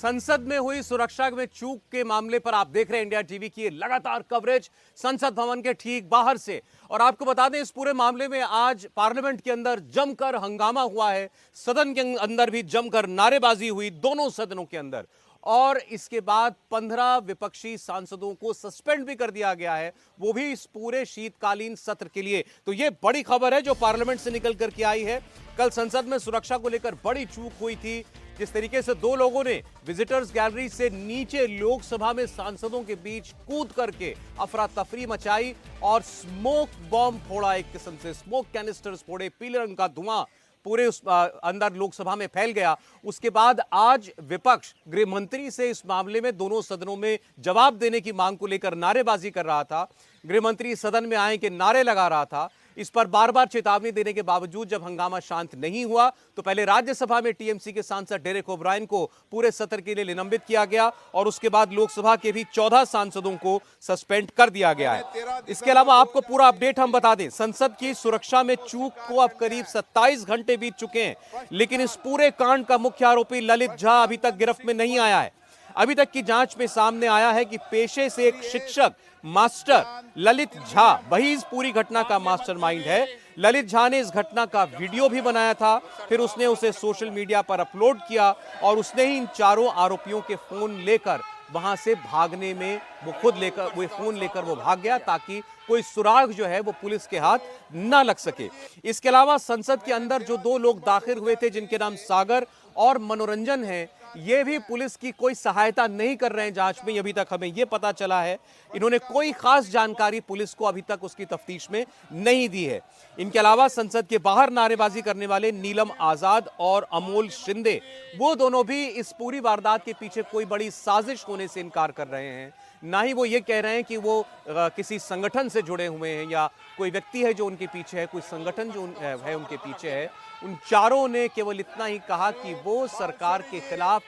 संसद में हुई सुरक्षा में चूक के मामले पर आप देख रहे हैं इंडिया टीवी की लगातार कवरेज संसद भवन के ठीक बाहर से। और आपको बता दें इस पूरे मामले में आज पार्लियामेंट के अंदर जमकर हंगामा हुआ है, सदन के अंदर भी जमकर नारेबाजी हुई दोनों सदनों के अंदर। और इसके बाद 15 विपक्षी सांसदों को सस्पेंड भी कर दिया गया है, वो भी इस पूरे शीतकालीन सत्र के लिए। तो ये बड़ी खबर है जो पार्लियामेंट से निकल करके आई है। कल संसद में सुरक्षा को लेकर बड़ी चूक हुई थी। जिस तरीके से दो लोगों ने विजिटर्स गैलरी से नीचे लोकसभा में सांसदों के बीच कूद करके अफरा तफरी मचाई और स्मोक बॉम्ब फोड़ा, एक किस्म से स्मोक कैनिस्टर्स फोड़े, पीले रंग का धुआं पूरे उस अंदर लोकसभा में फैल गया। उसके बाद आज विपक्ष गृह मंत्री से इस मामले में दोनों सदनों में जवाब देने की मांग को लेकर नारेबाजी कर रहा था। गृह मंत्री सदन में आए के नारे लगा रहा था। इस पर बार बार चेतावनी देने के बावजूद जब हंगामा शांत नहीं हुआ तो पहले राज्यसभा में टीएमसी के सांसद डेरेक ओब्रायन को पूरे सत्र के लिए निलंबित किया गया और उसके बाद लोकसभा के भी 14 सांसदों को सस्पेंड कर दिया गया है। इसके अलावा आपको पूरा अपडेट हम बता दें, संसद की सुरक्षा में चूक को अब करीब 27 घंटे बीत चुके हैं, लेकिन इस पूरे कांड का मुख्य आरोपी ललित झा अभी तक गिरफ्त में नहीं आया है। अभी तक की जांच में सामने आया है कि पेशे से एक शिक्षक मास्टर ललित झा वही इस पूरी घटना का मास्टरमाइंड है। ललित झा ने इस घटना का वीडियो भी बनाया था, फिर उसने उसे सोशल मीडिया पर अपलोड किया और उसने ही इन चारों आरोपियों के फोन लेकर वहां से भागने में वो फोन लेकर वो भाग गया ताकि कोई सुराग जो है वो पुलिस के हाथ ना लग सके। इसके अलावा संसद के अंदर जो दो लोग दाखिल हुए थे जिनके नाम सागर और मनोरंजन है, ये भी पुलिस की कोई सहायता नहीं कर रहे हैं जांच में। अभी तक हमें यह पता चला है इन्होंने कोई खास जानकारी पुलिस को अभी तक उसकी तफ्तीश में नहीं दी है। इनके अलावा संसद के बाहर नारेबाजी करने वाले नीलम आजाद और अमोल शिंदे, वो दोनों भी इस पूरी वारदात के पीछे कोई बड़ी साजिश होने से इनकार कर रहे हैं। ना ही वो ये कह रहे हैं कि वो किसी संगठन से जुड़े हुए हैं या कोई व्यक्ति है जो उनके पीछे है, कोई संगठन जो है उनके पीछे है। उन चारों ने केवल इतना ही कहा कि वो सरकार के खिलाफ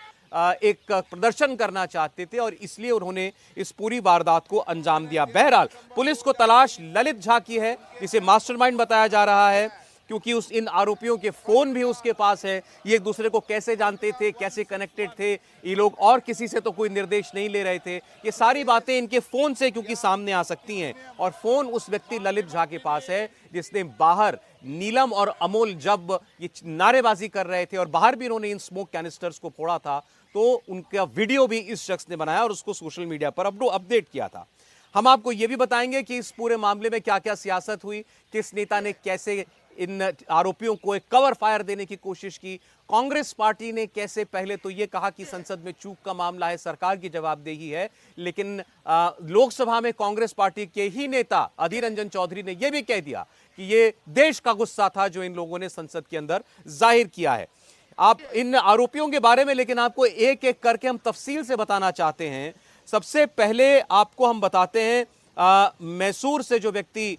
एक प्रदर्शन करना चाहते थे और इसलिए उन्होंने इस पूरी वारदात को अंजाम दिया। बहरहाल पुलिस को तलाश ललित झा की है, जिसे मास्टरमाइंड बताया जा रहा है, क्योंकि इन आरोपियों के फोन भी उसके पास है। ये एक दूसरे को कैसे जानते थे, कैसे कनेक्टेड थे ये लोग, और किसी से तो कोई निर्देश नहीं ले रहे थे। ये सारी बातें इनके फोन से क्योंकि सामने आ सकती हैं और फोन उस व्यक्ति ललित झा के पास है जिसने बाहर नीलम और अमोल जब ये नारेबाजी कर रहे थे और बाहर भी इन्होंने इन स्मोक कैनिस्टर्स को फोड़ा था तो उनका वीडियो भी इस शख्स ने बनाया और उसको सोशल मीडिया पर अपडेट किया था। हम आपको यह भी बताएंगे कि इस पूरे मामले में क्या क्या सियासत हुई, किस नेता ने कैसे इन आरोपियों को एक कवर फायर देने की कोशिश की। कांग्रेस पार्टी ने कैसे पहले तो यह कहा कि संसद में चूक का मामला है, सरकार की जवाबदेही है, लेकिन लोकसभा में कांग्रेस पार्टी के ही नेता अधीर रंजन चौधरी ने यह भी कह दिया कि यह देश का गुस्सा था जो इन लोगों ने संसद के अंदर जाहिर किया है। आप इन आरोपियों के बारे में लेकिन आपको एक एक करके हम तफसील से बताना चाहते हैं। सबसे पहले आपको हम बताते हैं मैसूर से जो व्यक्ति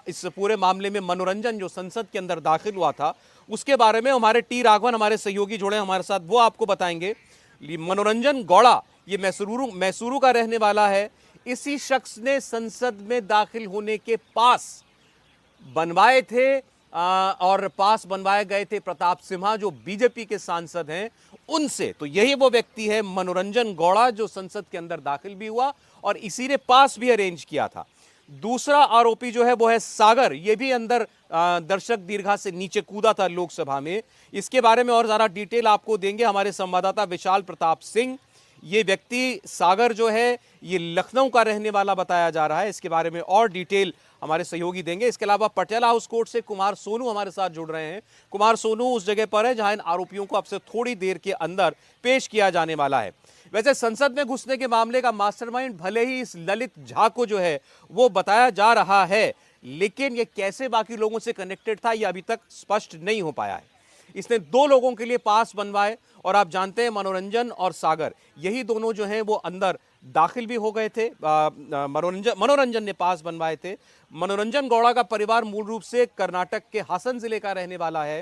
इस पूरे मामले में मनोरंजन जो संसद के अंदर दाखिल हुआ था उसके बारे में हमारे टी राघवन हमारे सहयोगी जुड़े हमारे साथ, वो आपको बताएंगे। मनोरंजन गौड़ा ये मैसूरू का रहने वाला है। इसी शख्स ने संसद में दाखिल होने के पास बनवाए थे और पास बनवाए गए थे प्रताप सिम्हा जो बीजेपी के सांसद हैं उनसे। तो यही वो व्यक्ति है मनोरंजन गौड़ा जो संसद के अंदर दाखिल भी हुआ और इसी ने पास भी अरेंज किया था। दूसरा आरोपी जो है वो है सागर, ये भी अंदर दर्शक दीर्घा से नीचे कूदा था लोकसभा में। इसके बारे में और ज्यादा डिटेल आपको देंगे हमारे संवाददाता विशाल प्रताप सिंह। ये व्यक्ति सागर जो है ये लखनऊ का रहने वाला बताया जा रहा है, इसके बारे में और डिटेल हमारे सहयोगी देंगे। इसके अलावा पटियाला हाउस कोर्ट से कुमार सोनू हमारे साथ जुड़ रहे हैं। कुमार सोनू उस जगह पर है जहां इन आरोपियों को अब से थोड़ी देर के अंदर पेश किया जाने वाला है। वैसे संसद में घुसने के मामले का मास्टरमाइंड भले ही इस ललित झा को जो है वो बताया जा रहा है, लेकिन ये कैसे बाकी लोगों से कनेक्टेड था ये अभी तक स्पष्ट नहीं हो पाया है। इसने दो लोगों के लिए पास बनवाए और आप जानते हैं मनोरंजन और सागर यही दोनों जो हैं वो अंदर दाखिल भी हो गए थे। मनोरंजन ने पास बनवाए थे। मनोरंजन गौड़ा का परिवार मूल रूप से कर्नाटक के हासन जिले का रहने वाला है,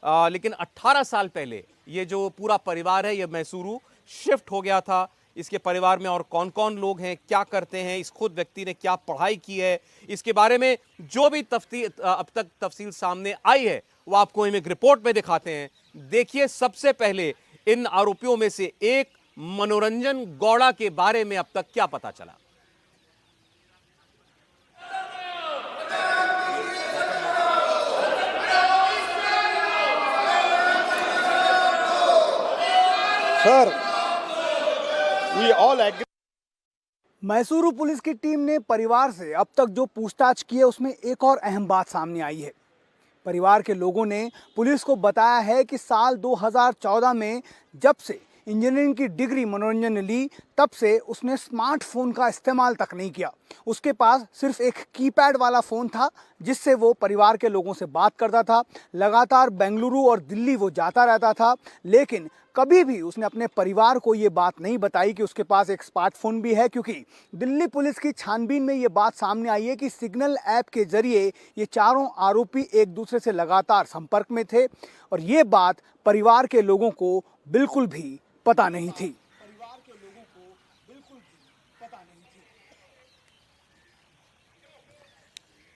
लेकिन 18 साल पहले ये जो पूरा परिवार है ये मैसूरू शिफ्ट हो गया था। इसके परिवार में और कौन कौन लोग हैं, क्या करते हैं, इस खुद व्यक्ति ने क्या पढ़ाई की है, इसके बारे में जो भी अब तक तफसील सामने आई है वो आपको हम एक रिपोर्ट में दिखाते हैं। देखिए, सबसे पहले इन आरोपियों में से एक मनोरंजन गौड़ा के बारे में अब तक क्या पता चला। Sir, we all agree. Mysuru police की टीम ने परिवार से अब तक जो पूछताछ की है उसमें एक और अहम बात सामने आई है। परिवार के लोगों ने पुलिस को बताया है कि साल 2014 में जब से इंजीनियरिंग की डिग्री मनोरंजन ने ली तब से उसने स्मार्टफोन का इस्तेमाल तक नहीं किया। उसके पास सिर्फ एक कीपैड वाला फ़ोन था जिससे वो परिवार के लोगों से बात करता था। लगातार बेंगलुरु और दिल्ली वो जाता रहता था, लेकिन कभी भी उसने अपने परिवार को ये बात नहीं बताई कि उसके पास एक स्मार्टफोन भी है, क्योंकि दिल्ली पुलिस की छानबीन में ये बात सामने आई है कि सिग्नल ऐप के जरिए ये चारों आरोपी एक दूसरे से लगातार संपर्क में थे और ये बात परिवार के लोगों को बिल्कुल भी पता नहीं थी।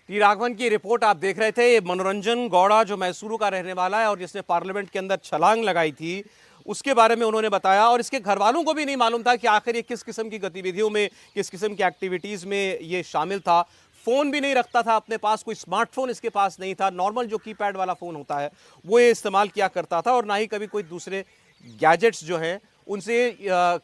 टी राघवन की रिपोर्ट आप देख रहे थे। ये मनोरंजन गौड़ा जो मैसूरू का रहने वाला है और जिसने पार्लियामेंट के अंदर छलांग लगाई थी, उसके बारे में उन्होंने बताया। और इसके घर वालों को भी नहीं मालूम था कि आखिर ये किस किस्म की गतिविधियों में, किस किस्म की एक्टिविटीज में ये शामिल था। फोन भी नहीं रखता था अपने पास, कोई स्मार्टफोन इसके पास नहीं था। नॉर्मल जो कीपैड वाला फोन होता है वो ये इस्तेमाल किया करता था और ना ही कभी कोई दूसरे गैजेट्स जो हैं उनसे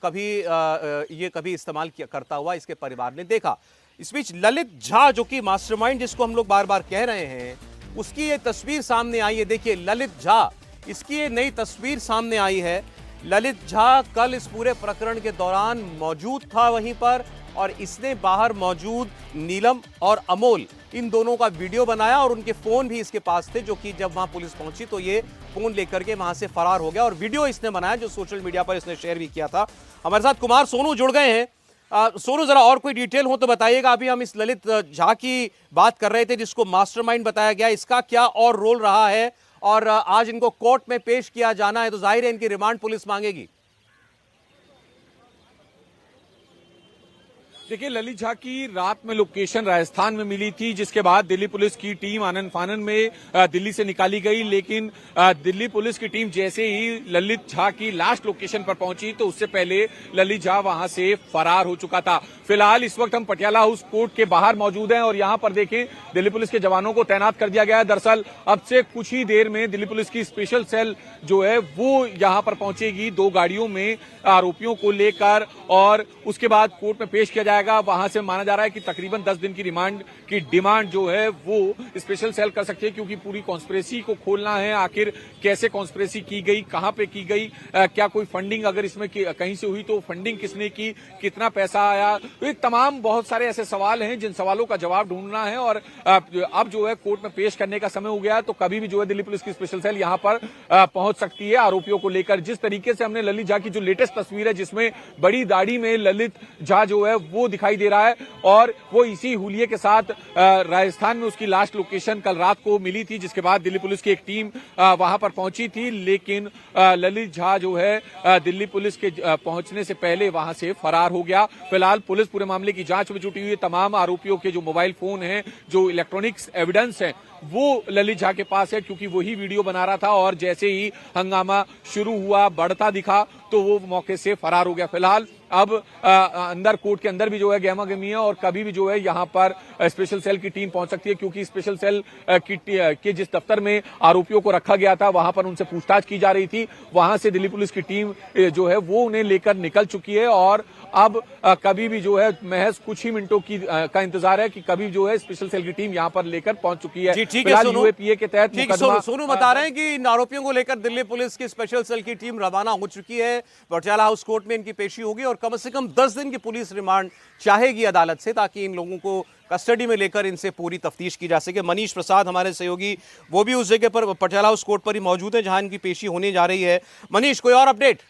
कभी इस्तेमाल किया करता हुआ इसके परिवार ने देखा। इस बीच ललित झा जो कि मास्टरमाइंड जिसको हम लोग बार बार कह रहे हैं, उसकी ये तस्वीर सामने आई है। देखिए ललित झा, इसकी ये नई तस्वीर सामने आई है। ललित झा कल इस पूरे प्रकरण के दौरान मौजूद था वहीं पर और इसने बाहर मौजूद नीलम और अमोल इन दोनों का वीडियो बनाया और उनके फोन भी इसके पास थे, जो कि जब वहां पुलिस पहुंची तो ये फोन लेकर के वहां से फरार हो गया और वीडियो इसने बनाया जो सोशल मीडिया पर इसने शेयर भी किया था। हमारे साथ कुमार सोनू जुड़ गए हैं। सोनू, जरा और कोई डिटेल हो तो बताइएगा। अभी हम इस ललित झा की बात कर रहे थे जिसको मास्टरमाइंड बताया गया, इसका क्या और रोल रहा है और आज इनको कोर्ट में पेश किया जाना है तो जाहिर है इनकी रिमांड पुलिस मांगेगी। देखिए, ललित झा की रात में लोकेशन राजस्थान में मिली थी, जिसके बाद दिल्ली पुलिस की टीम आनन फानन में दिल्ली से निकाली गई। लेकिन दिल्ली पुलिस की टीम जैसे ही ललित झा की लास्ट लोकेशन पर पहुंची तो उससे पहले ललित झा वहां से फरार हो चुका था। फिलहाल इस वक्त हम पटियाला हाउस कोर्ट के बाहर मौजूद हैं और यहां पर देखें दिल्ली पुलिस के जवानों को तैनात कर दिया गया है। दरअसल अब से कुछ ही देर में दिल्ली पुलिस की स्पेशल सेल जो है वो यहां पर पहुंचेगी 2 गाड़ियों में आरोपियों को लेकर और उसके बाद कोर्ट में पेश किया जाएगा। वहां से माना जा रहा है कि तकरीबन 10 दिन की रिमांड की डिमांड जो है वो स्पेशल सेल कर सकती है, क्योंकि पूरी कॉन्स्पिरेसी को खोलना है। आखिर कैसे कॉन्स्पिरेसी की गई, कहां पे की गई, क्या कोई फंडिंग अगर इसमें कहीं से हुई तो फंडिंग किसने की, कितना पैसा आया, तो ये तमाम बहुत सारे ऐसे सवाल हैं जिन सवालों का जवाब ढूंढना है। और अब जो है कोर्ट में पेश करने का समय हो गया है, तो कभी भी जो है दिल्ली पुलिस की स्पेशल सेल यहां पर पहुंच सकती है आरोपियों को लेकर। जिस तरीके से हमने ललित झा की जो लेटेस्ट तस्वीर है जिसमें बड़ी दाढ़ी में ललित झा जो है वो दिखाई दे रहा है और वो इसी हुलिये के साथ राजस्थान में उसकी लास्ट लोकेशन कल रात को मिली थी, जिसके बाद दिल्ली पुलिस की एक टीम वहां पर पहुंची थी। लेकिन ललित झा जो है दिल्ली पुलिस के पहुंचने से पहले वहां से फरार हो गया। फिलहाल पुलिस पूरे मामले की जांच में जुटी हुई है। तमाम आरोपियों के जो मोबाइल फोन हैं, जो इलेक्ट्रॉनिक्स एविडेंस है, वो ललित झा के पास है, क्योंकि वही वीडियो बना रहा था और जैसे ही हंगामा शुरू हुआ, बढ़ता दिखा, तो वो मौके से फरार हो गया। फिलहाल अब अंदर कोर्ट के अंदर भी जो है गहमा गहमी है और कभी भी जो है यहाँ पर स्पेशल सेल की टीम पहुंच सकती है, क्योंकि स्पेशल सेल के जिस दफ्तर में आरोपियों को रखा गया था वहां पर उनसे पूछताछ की जा रही थी। वहां से दिल्ली पुलिस की टीम जो है वो उन्हें लेकर निकल चुकी है और अब कभी भी जो है महज कुछ ही मिनटों की का इंतजार है कि कभी जो है स्पेशल सेल की टीम यहाँ पर लेकर पहुंच चुकी है। फिलहाल यूएपीए के तहत सोनू बता रहे हैं कि इन आरोपियों को लेकर दिल्ली पुलिस की स्पेशल सेल की टीम रवाना हो चुकी है। पटियाला हाउस कोर्ट में इनकी पेशी होगी और कम से कम 10 दिन की पुलिस रिमांड चाहेगी अदालत से, ताकि इन लोगों को कस्टडी में लेकर इनसे पूरी तफ्तीश की जा सके। मनीष प्रसाद हमारे सहयोगी वो भी उस जगह पर पटियाला हाउस कोर्ट पर ही मौजूद है जहां इनकी पेशी होने जा रही है। मनीष, कोई और अपडेट?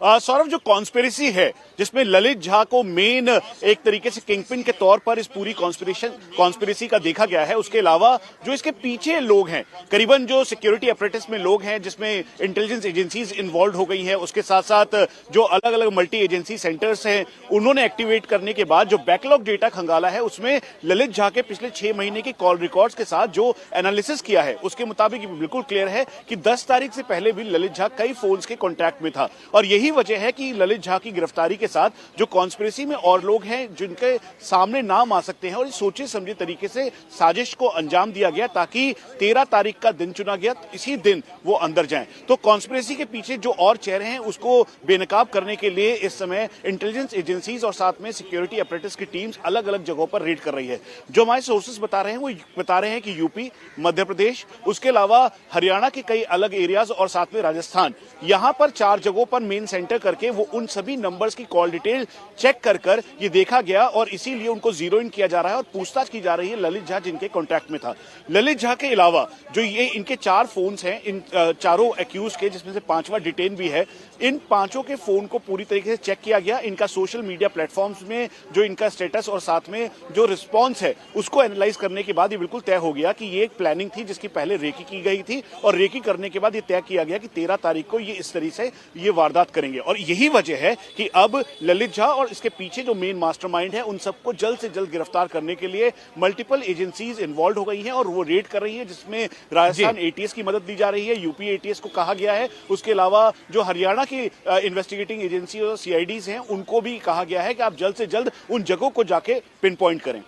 सौरभ, जो कॉन्स्पिरेसी है जिसमें ललित झा को मेन एक तरीके से किंगपिन के तौर पर इस पूरी कॉन्स्पिरेसी का देखा गया है, उसके अलावा जो इसके पीछे लोग हैं, करीबन जो सिक्योरिटी अपरेटिस में लोग हैं जिसमें इंटेलिजेंस एजेंसीज इन्वॉल्व हो गई हैं, उसके साथ साथ जो अलग अलग मल्टी एजेंसी सेंटर्स हैं उन्होंने एक्टिवेट करने के बाद जो बैकलॉग डेटा खंगाला है उसमें ललित झा के पिछले 6 महीने के कॉल रिकॉर्ड्स के साथ जो एनालिसिस किया है उसके मुताबिक ये बिल्कुल क्लियर है कि 10 तारीख से पहले भी ललित झा कई फोन्स के कॉन्टैक्ट में था और यही वजह है कि ललित झा की गिरफ्तारी के साथ जो कॉन्स्पिरेसी में और लोग हैं जिनके सामने नाम आ सकते हैं और सोचे समझे तरीके से साजिश को अंजाम दिया गया ताकि 13 तारीख का दिन चुना गया, इसी दिन वो अंदर जाएं। तो कॉन्स्पिरेसी के पीछे जो और चेहरे हैं उसको बेनकाब करने के लिए इस समय इंटेलिजेंस एजेंसीज और साथ में सिक्योरिटी अपरेटिस की टीम्स अलग अलग जगहों पर रेड कर रही है। जो हमारे सोर्सेस बता रहे हैं वो बता रहे हैं कि यूपी, मध्य प्रदेश, उसके अलावा हरियाणा के कई अलग एरियाज और साथ में राजस्थान, यहां पर 4 जगहों पर मेन सेंटर करके वो उन सभी नंबर्स की कॉल डिटेल चेक कर ये देखा गया और इसीलिए उनको जीरो इन किया जा रहा है और पूछताछ की जा रही है ललित झा जिनके कॉन्टैक्ट में था। ललित झा के अलावा जो ये इनके 4 फोन्स हैं, इन चारों एक्यूज के, जिसमें से 5वां डिटेन भी है, इन 5 के फोन को पूरी तरीके से चेक किया गया। इनका सोशल मीडिया प्लेटफॉर्म्स में जो इनका स्टेटस और साथ में जो रिस्पॉन्स है उसको एनालाइज करने के बाद ये बिल्कुल तय हो गया कि ये एक प्लानिंग थी जिसकी पहले रेकी की गई थी और रेकी करने के बाद ये तय किया गया कि 13 तारीख को ये इस तरीके से ये वारदात करेंगे और यही वजह है कि अब ललित झा और इसके पीछे जो मेन मास्टरमाइंड है उन सबको जल्द से जल्द गिरफ्तार करने के लिए मल्टीपल एजेंसीज इन्वॉल्व हो गई हैं और वो रेड कर रही हैं, जिसमें राजस्थान एटीएस की मदद दी जा रही है, यूपी एटीएस को कहा गया है, उसके अलावा जो हरियाणा की इन्वेस्टिगेटिंग एजेंसी और सीआईडीज हैं उनको भी कहा गया है कि आप जल्द से जल्द उन जगहों को जाके पिन पॉइंट करें।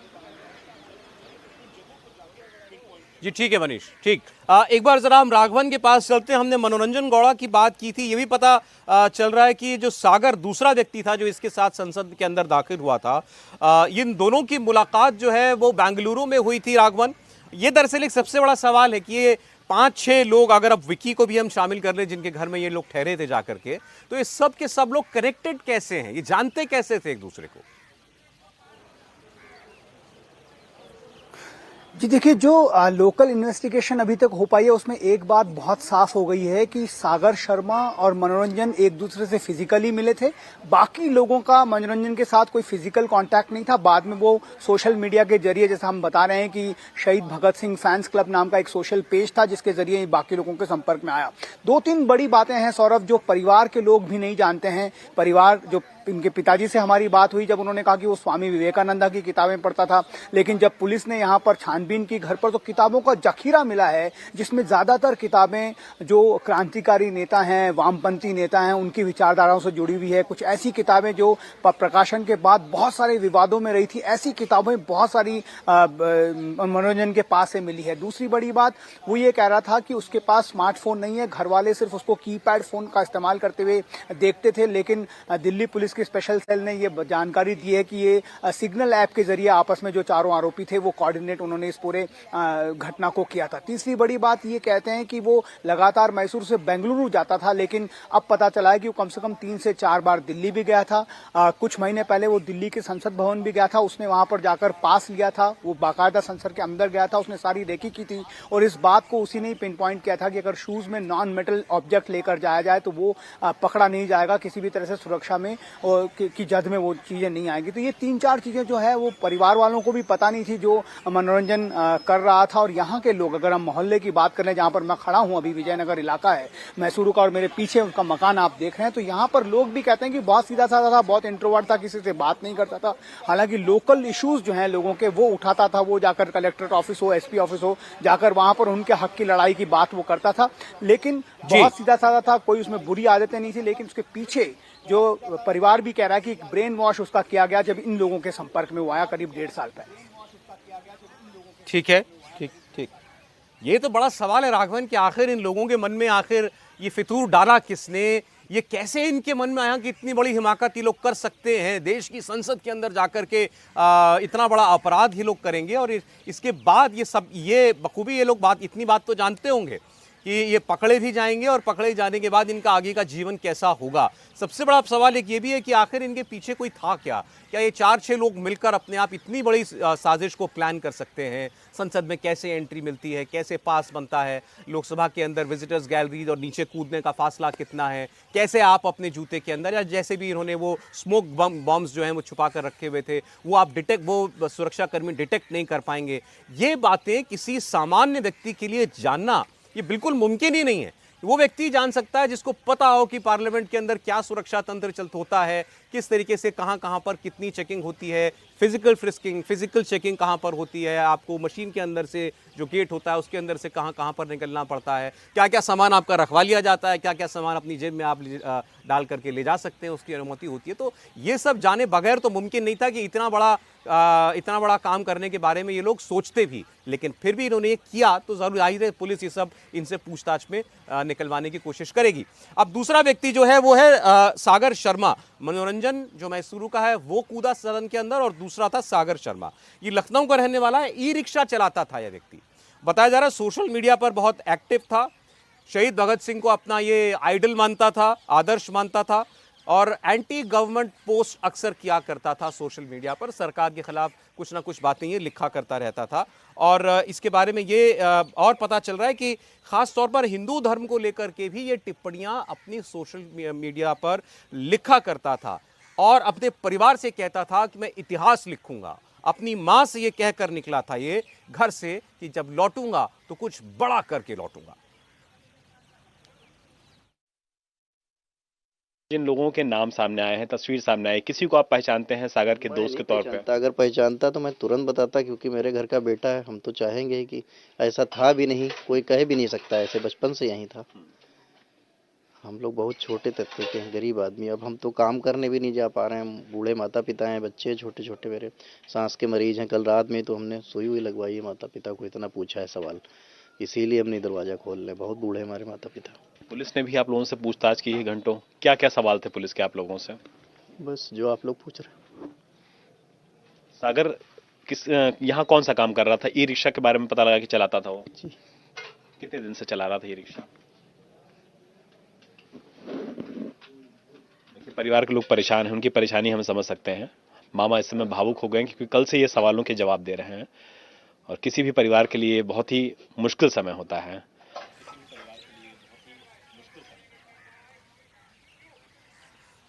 जी ठीक है मनीष, ठीक। एक बार जरा हम राघवन के पास चलते हैं। हमने मनोरंजन गौड़ा की बात की थी, ये भी पता चल रहा है कि जो सागर दूसरा व्यक्ति था जो इसके साथ संसद के अंदर दाखिल हुआ था, इन दोनों की मुलाकात जो है वो बेंगलुरु में हुई थी। राघवन, ये दरअसल एक सबसे बड़ा सवाल है कि ये 5-6 लोग, अगर अब विकी को भी हम शामिल कर लें जिनके घर में ये लोग ठहरे थे जाकर के, तो ये सब के सब लोग कनेक्टेड कैसे हैं, ये जानते कैसे थे एक दूसरे को? जी देखिए, जो लोकल इन्वेस्टिगेशन अभी तक हो पाई है उसमें एक बात बहुत साफ हो गई है कि सागर शर्मा और मनोरंजन एक दूसरे से फिजिकली मिले थे। बाकी लोगों का मनोरंजन के साथ कोई फिजिकल कांटेक्ट नहीं था। बाद में वो सोशल मीडिया के जरिए, जैसा हम बता रहे हैं कि शहीद भगत सिंह फैंस क्लब नाम का एक सोशल पेज था जिसके जरिए बाकी लोगों के संपर्क में आया। 2-3 बड़ी बातें हैं सौरभ जो परिवार के लोग भी नहीं जानते हैं। परिवार, जो इनके पिताजी से हमारी बात हुई जब उन्होंने कहा कि वो स्वामी विवेकानंदा की किताबें पढ़ता था, लेकिन जब पुलिस ने यहाँ पर छानबीन की घर पर तो किताबों का जखीरा मिला है जिसमें ज्यादातर किताबें जो क्रांतिकारी नेता हैं, वामपंथी नेता हैं, उनकी विचारधाराओं से जुड़ी हुई है। कुछ ऐसी किताबें जो प्रकाशन के बाद बहुत सारे विवादों में रही थी, ऐसी किताबें बहुत सारी मनोरंजन के पास से मिली है। दूसरी बड़ी बात वो ये कह रहा था कि उसके पास स्मार्टफोन नहीं है, घर वाले सिर्फ उसको कीपैड फोन का इस्तेमाल करते हुए देखते थे, लेकिन दिल्ली पुलिस के स्पेशल सेल ने ये जानकारी दी है कि ये सिग्नल ऐप के जरिए आपस में जो चारों आरोपी थे वो कोऑर्डिनेट उन्होंने इस पूरे घटना को किया था। तीसरी बड़ी बात ये कहते हैं कि वो लगातार मैसूर से बेंगलुरु जाता था, लेकिन अब पता चला है कि वो कम से कम 3 से 4 बार दिल्ली भी गया था। कुछ महीने पहले वो दिल्ली के संसद भवन भी गया था, उसने वहां पर जाकर पास लिया था, वो बाकायदा संसद के अंदर गया था, उसने सारी रेकी की थी और इस बात को उसी ने पिन पॉइंट किया था कि अगर शूज में नॉन मेटल ऑब्जेक्ट लेकर जाया जाए तो वो पकड़ा नहीं जाएगा, किसी भी तरह से सुरक्षा में की जद में वो चीजें नहीं आएंगी। तो ये 3-4 चीजें जो है वो परिवार वालों को भी पता नहीं थी जो मनोरंजन कर रहा था। और यहाँ के लोग, अगर हम मोहल्ले की बात करें जहाँ पर मैं खड़ा हूँ, अभी विजयनगर इलाका है मैसूरू का और मेरे पीछे उनका मकान आप देख रहे हैं, तो यहाँ पर लोग भी कहते हैं कि बहुत सीधा साधा था, बहुत इंट्रोवर्ट था, किसी से बात नहीं करता था। हालांकि लोकल इश्यूज जो हैं लोगों के वो उठाता था, वो जाकर कलेक्ट्रेट ऑफिस हो, एसपी ऑफिस हो, जाकर वहां पर उनके हक की लड़ाई की बात वो करता था, लेकिन बहुत सीधा साधा था, कोई उसमें बुरी आदतें नहीं थी। लेकिन उसके पीछे जो परिवार भी कह रहा है कि ब्रेन वॉश उसका किया गया जब इन लोगों के संपर्क में वो आया करीब 1.5 साल पहले। ठीक है, ठीक ठीक। ये तो बड़ा सवाल है राघवन कि आखिर इन लोगों के मन में आखिर ये फितूर डाला किसने, ये कैसे इनके मन में आया कि इतनी बड़ी हिमाकत ये लोग कर सकते हैं, देश की संसद के अंदर जाकर के इतना बड़ा अपराध ये लोग करेंगे। और इसके बाद ये सब, ये बखूबी ये लोग इतनी बात तो जानते होंगे कि ये पकड़े भी जाएंगे और पकड़े जाने के बाद इनका आगे का जीवन कैसा होगा। सबसे बड़ा सवाल एक ये भी है कि आखिर इनके पीछे कोई था क्या ये 4-6 लोग मिलकर अपने आप इतनी बड़ी साजिश को प्लान कर सकते हैं? संसद में कैसे एंट्री मिलती है, कैसे पास बनता है, लोकसभा के अंदर विजिटर्स गैलरी और नीचे कूदने का फासला कितना है, कैसे आप अपने जूते के अंदर या जैसे भी इन्होंने वो स्मोक बॉम्ब्स जो हैं वो छुपा कर रखे हुए थे वो आप वो सुरक्षाकर्मी डिटेक्ट नहीं कर पाएंगे। ये बातें किसी सामान्य व्यक्ति के लिए जानना ये बिल्कुल मुमकिन ही नहीं है। वो व्यक्ति जान सकता है जिसको पता हो कि पार्लियामेंट के अंदर क्या सुरक्षा तंत्र होता है, किस तरीके से कहां पर कितनी चेकिंग होती है, फिजिकल चेकिंग कहां पर होती है, आपको मशीन के अंदर से जो गेट होता है उसके अंदर से कहां पर निकलना पड़ता है, क्या क्या सामान आपका रखवा लिया जाता है, क्या क्या सामान अपनी जेब में आप डाल करके ले जा सकते हैं, उसकी अनुमति होती है। तो ये सब जाने बगैर तो मुमकिन नहीं था कि इतना बड़ा काम करने के बारे में ये लोग सोचते भी, लेकिन फिर भी इन्होंने ये किया तो जरूर जाहिर है पुलिस ये सब इनसे पूछताछ में निकलवाने की कोशिश करेगी। अब दूसरा व्यक्ति जो है वो है सागर शर्मा। मनोरंजन जो मैसूरू का है वो कूदा सदन के अंदर और दूसरा था सागर शर्मा। ये लखनऊ का रहने वाला है, ई रिक्शा चलाता था यह व्यक्ति। बताया जा रहा है सोशल मीडिया पर बहुत एक्टिव था, शहीद भगत सिंह को अपना ये आइडल मानता था, आदर्श मानता था और एंटी गवर्नमेंट पोस्ट अक्सर किया करता था सोशल मीडिया पर, सरकार के खिलाफ कुछ ना कुछ बातें ये लिखा करता रहता था। और इसके बारे में ये और पता चल रहा है कि खास तौर पर हिंदू धर्म को लेकर के भी ये टिप्पणियां अपनी सोशल मीडिया पर लिखा करता था और अपने परिवार से कहता था कि मैं इतिहास लिखूंगा। अपनी मां से ये कहकर निकला था ये घर से कि जब लौटूंगा तो कुछ बड़ा करके लौटूंगा। जिन लोगों के नाम सामने आए हैं, तस्वीर सामने आई, किसी को आप पहचानते हैं सागर के दोस्त के तौर पे? अगर पहचानता तो मैं तुरंत बताता, क्योंकि मेरे घर का बेटा है। हम तो चाहेंगे कि ऐसा था भी नहीं, कोई कह भी नहीं सकता, ऐसे बचपन से यही था। हम लोग बहुत छोटे तबके के हैं, गरीब आदमी। अब हम तो काम करने भी नहीं जा पा रहे हैं, बूढ़े माता पिता हैं, बच्चे छोटे छोटे, मेरे सांस के मरीज हैं। कल रात में तो हमने सुई हुई लगवाई है, माता पिता को इतना पूछा है सवाल, इसीलिए हमने दरवाजा खोल ले। बहुत बूढ़े हमारे माता पिता। पुलिस ने भी आप लोगों से पूछताछ की है घंटों, क्या क्या सवाल थे पुलिस के आप लोगों से? बस जो आप लोग पूछ रहे। सागर यहाँ कौन सा काम कर रहा था? ई रिक्शा के बारे में पता लगा कि चलाता था वो जी। कितने दिन से चला रहा था ये रिक्शा? परिवार के लोग परेशान हैं, उनकी परेशानी हम समझ सकते हैं। मामा इस समय भावुक हो गए क्योंकि कल से ये सवालों के जवाब दे रहे हैं और किसी भी परिवार के लिए बहुत ही मुश्किल समय होता है।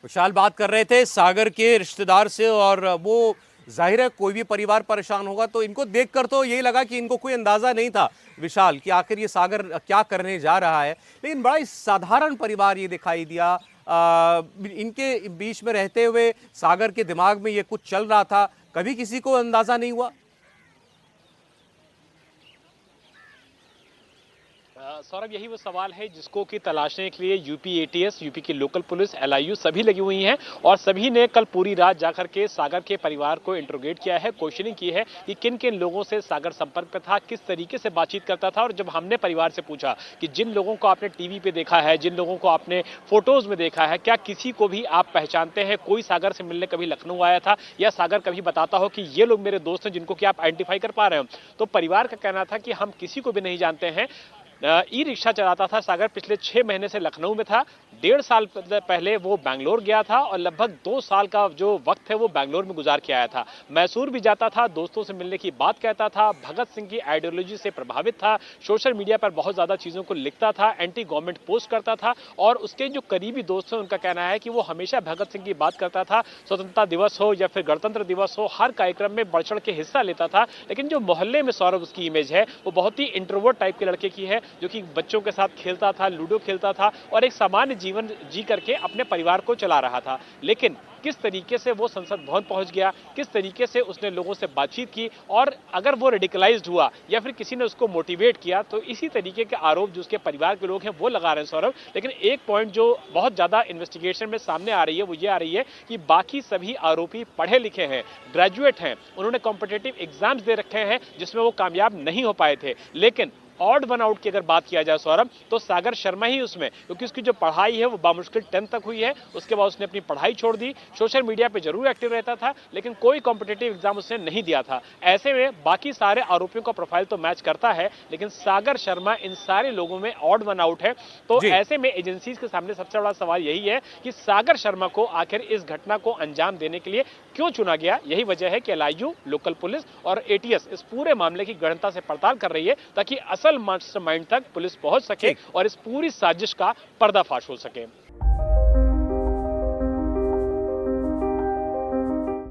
विशाल बात कर रहे थे सागर के रिश्तेदार से और वो जाहिर है कोई भी परिवार परेशान होगा तो इनको देखकर तो यही लगा कि इनको कोई अंदाजा नहीं था विशाल कि आखिर ये सागर क्या करने जा रहा है, लेकिन बड़ा ही साधारण परिवार ये दिखाई दिया। इनके बीच में रहते हुए सागर के दिमाग में ये कुछ चल रहा था, कभी किसी को अंदाजा नहीं हुआ। सौरभ, यही वो सवाल है जिसको कि तलाशने के लिए यूपी एटीएस, यूपी की लोकल पुलिस, एलआईयू सभी लगी हुई हैं और सभी ने कल पूरी रात जाकर के सागर के परिवार को इंट्रोगेट किया है, क्वेश्चनिंग की है कि किन किन लोगों से सागर संपर्क में था, किस तरीके से बातचीत करता था। और जब हमने परिवार से पूछा कि जिन लोगों को आपने टीवी पे देखा है, जिन लोगों को आपने फोटोज में देखा है, क्या किसी को भी आप पहचानते हैं? कोई सागर से मिलने कभी लखनऊ आया था या सागर कभी बताता हो कि ये लोग मेरे दोस्त हैं जिनको कि आप आइडेंटिफाई कर पा रहे हो? तो परिवार का कहना था कि हम किसी को भी नहीं जानते हैं। ई रिक्शा चलाता था सागर, पिछले 6 महीने से लखनऊ में था, 1.5 साल पहले वो बैंगलोर गया था और लगभग 2 साल का जो वक्त है वो बैंगलोर में गुजार के आया था। मैसूर भी जाता था, दोस्तों से मिलने की बात कहता था, भगत सिंह की आइडियोलॉजी से प्रभावित था, सोशल मीडिया पर बहुत ज्यादा चीजों को लिखता था, एंटी गवर्नमेंट पोस्ट करता था और उसके जो करीबी दोस्त हैं उनका कहना है कि वो हमेशा भगत सिंह की बात करता था। स्वतंत्रता दिवस हो या फिर गणतंत्र दिवस हो, हर कार्यक्रम में बढ़ चढ़ के हिस्सा लेता था। लेकिन जो मोहल्ले में सौरभ उसकी इमेज है वो बहुत ही इंट्रोवर्ट टाइप के लड़के की है, जो कि बच्चों के साथ खेलता था, लूडो खेलता था और एक सामान्य जीवन जी करके अपने परिवार को चला रहा था। लेकिन किस तरीके से वो संसद भवन पहुंच गया, किस तरीके से उसने लोगों से बातचीत की और अगर वो रेडिकलाइज्ड हुआ या फिर किसी ने उसको मोटिवेट किया, तो इसी तरीके के आरोप जो उसके परिवार के लोग हैं वो लगा रहे हैं सौरभ। लेकिन एक पॉइंट जो बहुत ज्यादा इन्वेस्टिगेशन में सामने आ रही है वो ये आ रही है कि बाकी सभी आरोपी पढ़े लिखे हैं, ग्रेजुएट हैं, उन्होंने कॉम्पिटिटिव एग्जाम्स दे रखे हैं जिसमें वो कामयाब नहीं हो पाए थे, लेकिन ऑड वन आउट की अगर बात किया जाए सौरभ, तो सागर शर्मा ही उसमें, क्योंकि उसकी जो पढ़ाई है वो बामुश्किल 10th तक हुई है। उसके बाद उसने अपनी पढ़ाई छोड़ दी, सोशल मीडिया पे जरूर एक्टिव रहता था, लेकिन कोई कॉम्पिटिटिव एग्जाम उसने नहीं दिया था। ऐसे में बाकी सारे आरोपियों का प्रोफाइल तो मैच करता है, लेकिन सागर शर्मा इन सारे लोगों में ऑड वन आउट है। तो ऐसे में एजेंसीज के सामने सबसे बड़ा सवाल यही है कि सागर शर्मा को आखिर इस घटना को अंजाम देने के लिए क्यों चुना गया। यही वजह है कि LIU, लोकल पुलिस और ATS इस पूरे मामले की गहनता से पड़ताल कर रही है, ताकि असल मास्टरमाइंड तक पुलिस पहुंच सके और इस पूरी साजिश का पर्दाफाश हो सके।